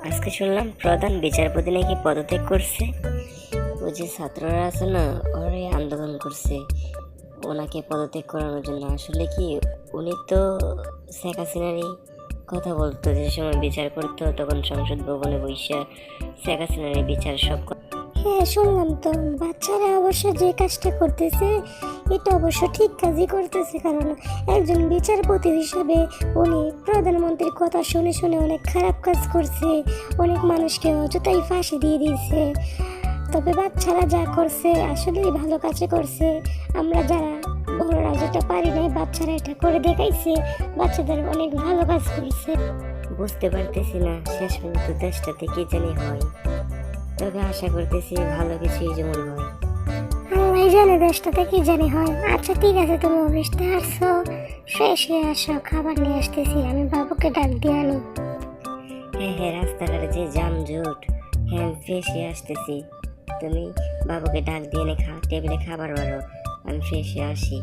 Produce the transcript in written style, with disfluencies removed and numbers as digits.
আজকে শুনলাম প্রধান বিচারপতি নাকি পদত্যাগ করছে। ওই যে ছাত্ররা আছে না, ওরাই আন্দোলন করছে ওনাকে পদত্যাগ করানোর জন্য। আসলে কি, উনি তো শেখ হাসিনারই কথা বলতো, যে সময় বিচার করতো তখন সংসদ ভবনে বসে শেখ হাসিনারই বিচার সব হ্যাঁ, শুনলাম তো। বাচ্চারা অবশ্য যে কাজটা করতেছে এটা অবশ্য ঠিক কাজই করতেছে, কারণ একজন বিচারপতি হিসেবে উনি প্রধানমন্ত্রীর কথা শুনে শুনে অনেক খারাপ কাজ করছে, অনেক মানুষকে অযথাই ফাঁসি দিয়ে দিয়েছে। তবে বাচ্চারা যা করছে আসলেই ভালো কাজে করছে। আমরা যারা বড়রা যেটা পারি নাই, বাচ্চারা এটা করে দেখাইছে, বাচ্চাদের অনেক ভালো কাজ করছে। বুঝতে পারতেছি না শেষ পর্যন্ত দেশটাতে কি জানি হয়। তবে আশা করতেছি ভালো কিছুই যেমন হয়। আল্লাহ জানে দেশটাতে কি জানি হয়। আচ্ছা ঠিক আছে, তুমি অফিসতে আসছো, ফ্রেশ হয়ে আসো, খাবার নিয়ে আসতেছি, আমি বাবুকে ডাক দিয়ে আনি। হ্যাঁ হ্যাঁ, রাস্তাঘাটে যে যানজট, হ্যাঁ আমি ফ্রেশ হয়ে আসতেছি। তুমি বাবুকে ডাক দিয়ে এনে টেবিলে খাবার বাড়ো, আমি ফ্রেশ হয়ে আসি।